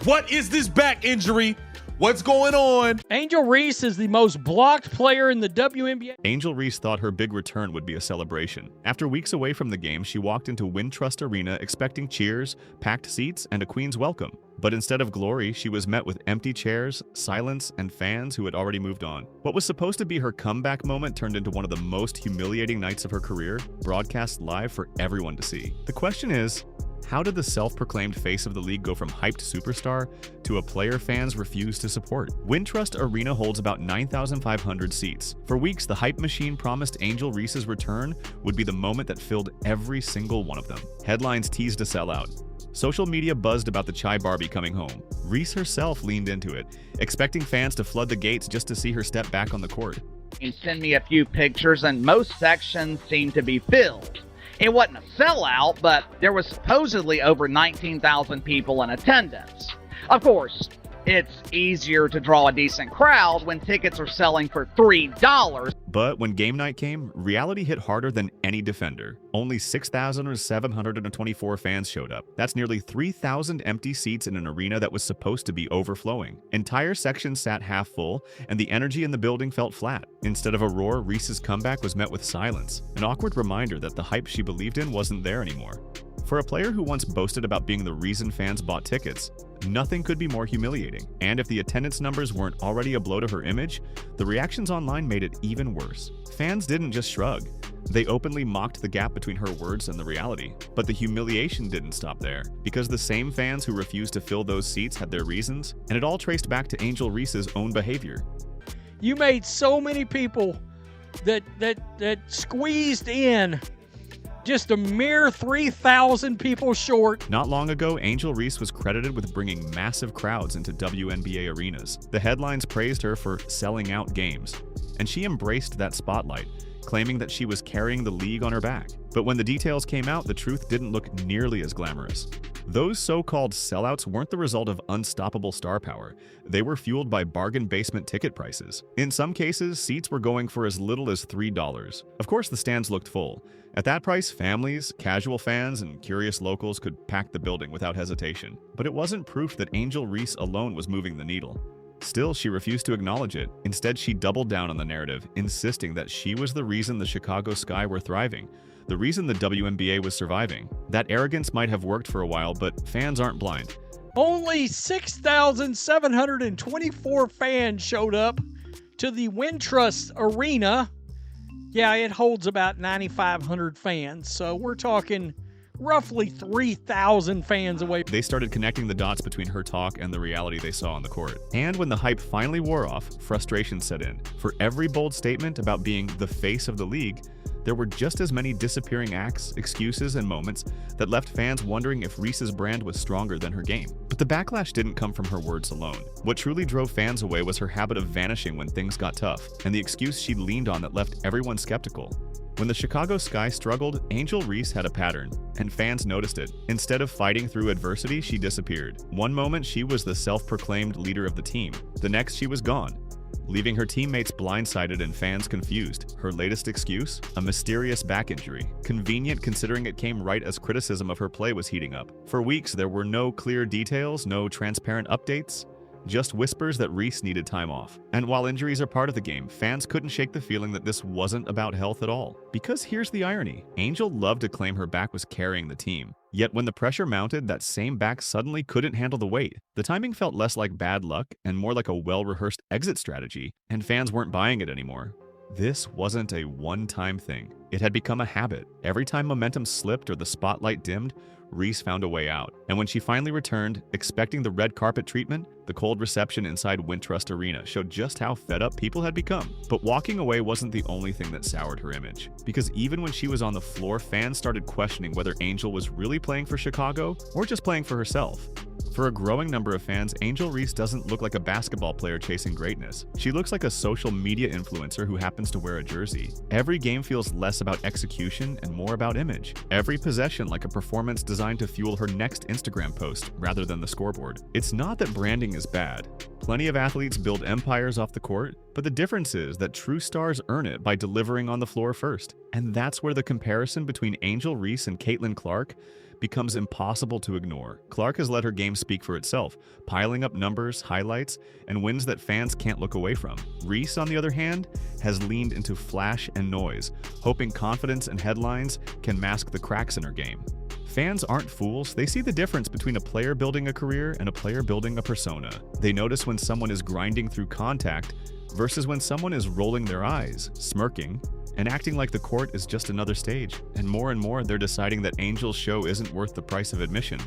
What is this back injury? What's going on? Angel Reese is the most blocked player in the WNBA. Angel Reese thought her big return would be a celebration. After weeks away from the game, she walked into Wintrust Arena expecting cheers, packed seats, and a queen's welcome. But instead of glory, she was met with empty chairs, silence, and fans who had already moved on. What was supposed to be her comeback moment turned into one of the most humiliating nights of her career, broadcast live for everyone to see. The question is, how did the self-proclaimed face of the league go from hyped superstar to a player fans refuse to support? Wintrust Arena holds about 9,500 seats. For weeks, the hype machine promised Angel Reese's return would be the moment that filled every single one of them. Headlines teased a sellout. Social media buzzed about the Chai Barbie coming home. Reese herself leaned into it, expecting fans to flood the gates just to see her step back on the court. You send me a few pictures and most sections seem to be filled. It wasn't a sellout, but there was supposedly over 19,000 people in attendance. Of course, it's easier to draw a decent crowd when tickets are selling for $3. But when game night came, reality hit harder than any defender. Only 6,724 fans showed up. That's nearly 3,000 empty seats in an arena that was supposed to be overflowing. Entire sections sat half full, and the energy in the building felt flat. Instead of a roar, Reese's comeback was met with silence, an awkward reminder that the hype she believed in wasn't there anymore. For a player who once boasted about being the reason fans bought tickets, nothing could be more humiliating. And if the attendance numbers weren't already a blow to her image, the reactions online made it even worse. Fans didn't just shrug. They openly mocked the gap between her words and the reality. But the humiliation didn't stop there, because the same fans who refused to fill those seats had their reasons, and it all traced back to Angel Reese's own behavior. You made so many people that squeezed in, just a mere 3,000 people short. Not long ago, Angel Reese was credited with bringing massive crowds into WNBA arenas. The headlines praised her for selling out games, and she embraced that spotlight, claiming that she was carrying the league on her back. But when the details came out, the truth didn't look nearly as glamorous. Those so-called sellouts weren't the result of unstoppable star power. They were fueled by bargain basement ticket prices. In some cases, seats were going for as little as $3. Of course, the stands looked full. At that price, families, casual fans, and curious locals could pack the building without hesitation. But it wasn't proof that Angel Reese alone was moving the needle. Still, she refused to acknowledge it. Instead, she doubled down on the narrative, insisting that she was the reason the Chicago Sky were thriving, the reason the WNBA was surviving. That arrogance might have worked for a while, but fans aren't blind. Only 6,724 fans showed up to the Wintrust Arena. Yeah, it holds about 9,500 fans, so we're talking roughly 3,000 fans away. They started connecting the dots between her talk and the reality they saw on the court. And when the hype finally wore off, frustration set in. For every bold statement about being the face of the league, there were just as many disappearing acts, excuses, and moments that left fans wondering if Reese's brand was stronger than her game. But the backlash didn't come from her words alone. What truly drove fans away was her habit of vanishing when things got tough, and the excuse she leaned on that left everyone skeptical. When the Chicago Sky struggled, Angel Reese had a pattern, and fans noticed it. Instead of fighting through adversity, she disappeared. One moment, she was the self-proclaimed leader of the team. The next, she was gone, leaving her teammates blindsided and fans confused. Her latest excuse? A mysterious back injury. Convenient considering it came right as criticism of her play was heating up. For weeks, there were no clear details, no transparent updates, just whispers that Reese needed time off. And while injuries are part of the game, fans couldn't shake the feeling that this wasn't about health at all. Because here's the irony. Angel loved to claim her back was carrying the team. Yet when the pressure mounted, that same back suddenly couldn't handle the weight. The timing felt less like bad luck and more like a well-rehearsed exit strategy, and fans weren't buying it anymore. This wasn't a one-time thing. It had become a habit. Every time momentum slipped or the spotlight dimmed, Reese found a way out. And when she finally returned, expecting the red carpet treatment, the cold reception inside Wintrust Arena showed just how fed up people had become. But walking away wasn't the only thing that soured her image. Because even when she was on the floor, fans started questioning whether Angel was really playing for Chicago or just playing for herself. For a growing number of fans, Angel Reese doesn't look like a basketball player chasing greatness. She looks like a social media influencer who happens to wear a jersey. Every game feels less about execution and more about image. Every possession like a performance designed to fuel her next Instagram post rather than the scoreboard. It's not that branding is bad. Plenty of athletes build empires off the court, but the difference is that true stars earn it by delivering on the floor first. And that's where the comparison between Angel Reese and Caitlin Clark becomes impossible to ignore. Clark has let her game speak for itself, piling up numbers, highlights, and wins that fans can't look away from. Reese, on the other hand, has leaned into flash and noise, hoping confidence and headlines can mask the cracks in her game. Fans aren't fools. They see the difference between a player building a career and a player building a persona. They notice when someone is grinding through contact versus when someone is rolling their eyes, smirking, and acting like the court is just another stage. And more, they're deciding that Angel's show isn't worth the price of admission.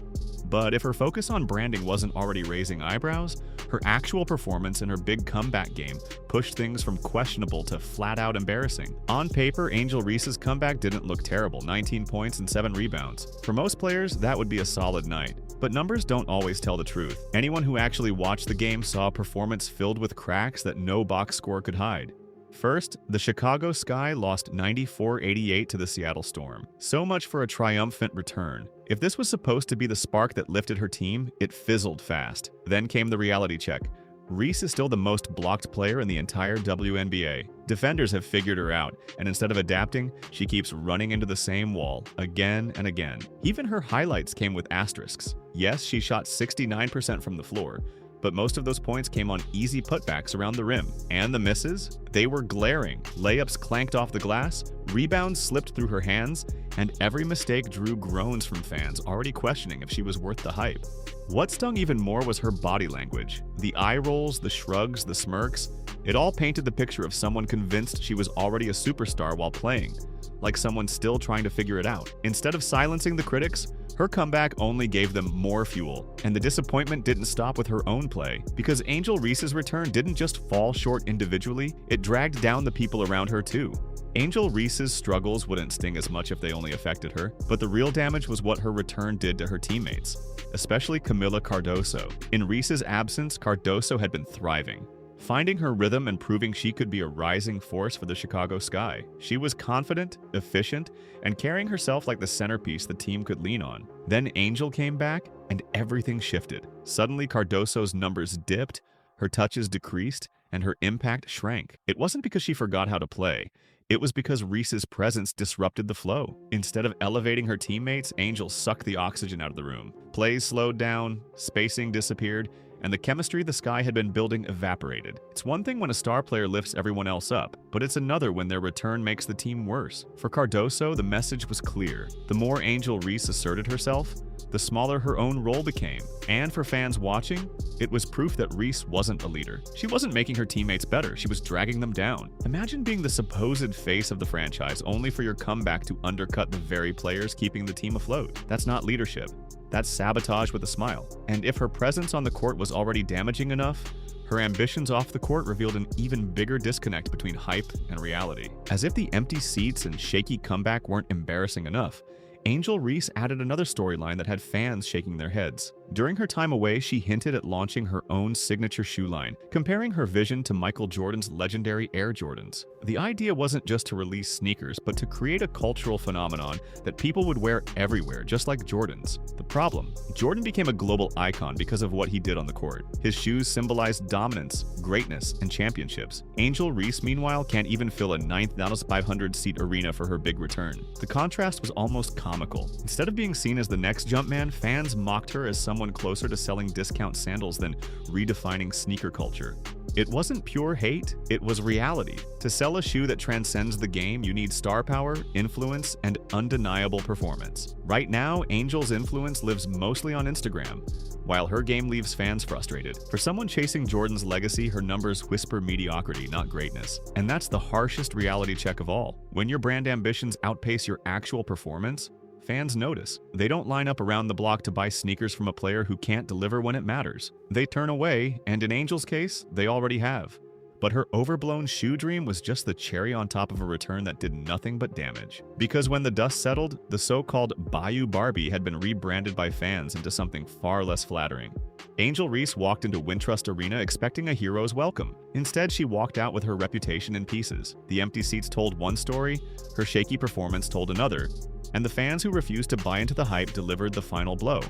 But if her focus on branding wasn't already raising eyebrows, her actual performance in her big comeback game pushed things from questionable to flat-out embarrassing. On paper, Angel Reese's comeback didn't look terrible, 19 points and 7 rebounds. For most players, that would be a solid night. But numbers don't always tell the truth. Anyone who actually watched the game saw a performance filled with cracks that no box score could hide. First, the Chicago Sky lost 94-88 to the Seattle Storm. So much for a triumphant return. If this was supposed to be the spark that lifted her team, it fizzled fast. Then came the reality check. Reese is still the most blocked player in the entire WNBA. Defenders have figured her out, and instead of adapting, she keeps running into the same wall, again and again. Even her highlights came with asterisks. Yes, she shot 69% from the floor, but most of those points came on easy putbacks around the rim. And the misses? They were glaring. Layups clanked off the glass, rebounds slipped through her hands, and every mistake drew groans from fans already questioning if she was worth the hype. What stung even more was her body language. The eye rolls, the shrugs, the smirks. It all painted the picture of someone convinced she was already a superstar while playing, like someone still trying to figure it out. Instead of silencing the critics, her comeback only gave them more fuel, and the disappointment didn't stop with her own play, because Angel Reese's return didn't just fall short individually, it dragged down the people around her too. Angel Reese's struggles wouldn't sting as much if they only affected her, but the real damage was what her return did to her teammates, especially Camila Cardoso. In Reese's absence, Cardoso had been thriving, finding her rhythm and proving she could be a rising force for the Chicago Sky. She was confident, efficient, and carrying herself like the centerpiece the team could lean on. Then Angel came back, and everything shifted. Suddenly, Cardoso's numbers dipped, her touches decreased, and her impact shrank. It wasn't because she forgot how to play. It was because Reese's presence disrupted the flow. Instead of elevating her teammates, Angel sucked the oxygen out of the room. Plays slowed down, spacing disappeared, and the chemistry the Sky had been building evaporated. It's one thing when a star player lifts everyone else up, but it's another when their return makes the team worse. For Cardoso, the message was clear. The more Angel Reese asserted herself, the smaller her own role became. And for fans watching, it was proof that Reese wasn't a leader. She wasn't making her teammates better, she was dragging them down. Imagine being the supposed face of the franchise only for your comeback to undercut the very players keeping the team afloat. That's not leadership. That's sabotage with a smile. And if her presence on the court was already damaging enough, her ambitions off the court revealed an even bigger disconnect between hype and reality. As if the empty seats and shaky comeback weren't embarrassing enough, Angel Reese added another storyline that had fans shaking their heads. During her time away, she hinted at launching her own signature shoe line, comparing her vision to Michael Jordan's legendary Air Jordans. The idea wasn't just to release sneakers, but to create a cultural phenomenon that people would wear everywhere, just like Jordans. The problem? Jordan became a global icon because of what he did on the court. His shoes symbolized dominance, greatness, and championships. Angel Reese, meanwhile, can't even fill a 9,500-seat arena for her big return. The contrast was almost comical. Instead of being seen as the next Jumpman, fans mocked her as someone closer to selling discount sandals than redefining sneaker culture. It wasn't pure hate, it was reality. To sell a shoe that transcends the game, you need star power, influence, and undeniable performance. Right now, Angel's influence lives mostly on Instagram, while her game leaves fans frustrated. For someone chasing Jordan's legacy, her numbers whisper mediocrity, not greatness. And that's the harshest reality check of all. When your brand ambitions outpace your actual performance, fans notice. They don't line up around the block to buy sneakers from a player who can't deliver when it matters. They turn away, and in Angel's case, they already have. But her overblown shoe dream was just the cherry on top of a return that did nothing but damage. Because when the dust settled, the so-called Bayou Barbie had been rebranded by fans into something far less flattering. Angel Reese walked into Wintrust Arena expecting a hero's welcome. Instead, she walked out with her reputation in pieces. The empty seats told one story, her shaky performance told another, and the fans who refused to buy into the hype delivered the final blow.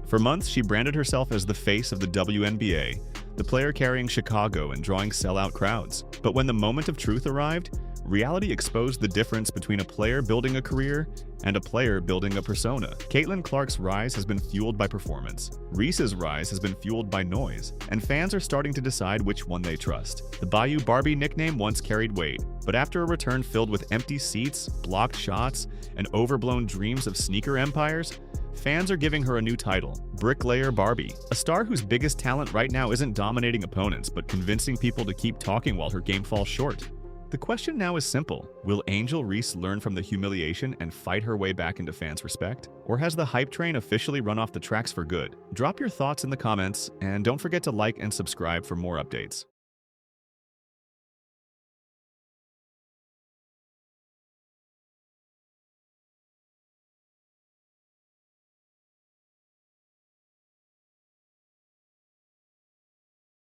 For months, she branded herself as the face of the WNBA, the player carrying Chicago and drawing sellout crowds. But when the moment of truth arrived, reality exposed the difference between a player building a career and a player building a persona. Caitlin Clark's rise has been fueled by performance. Reese's rise has been fueled by noise, and fans are starting to decide which one they trust. The Bayou Barbie nickname once carried weight, but after a return filled with empty seats, blocked shots, and overblown dreams of sneaker empires, fans are giving her a new title, Bricklayer Barbie. A star whose biggest talent right now isn't dominating opponents, but convincing people to keep talking while her game falls short. The question now is simple. Will Angel Reese learn from the humiliation and fight her way back into fans' respect? Or has the hype train officially run off the tracks for good? Drop your thoughts in the comments, and don't forget to like and subscribe for more updates.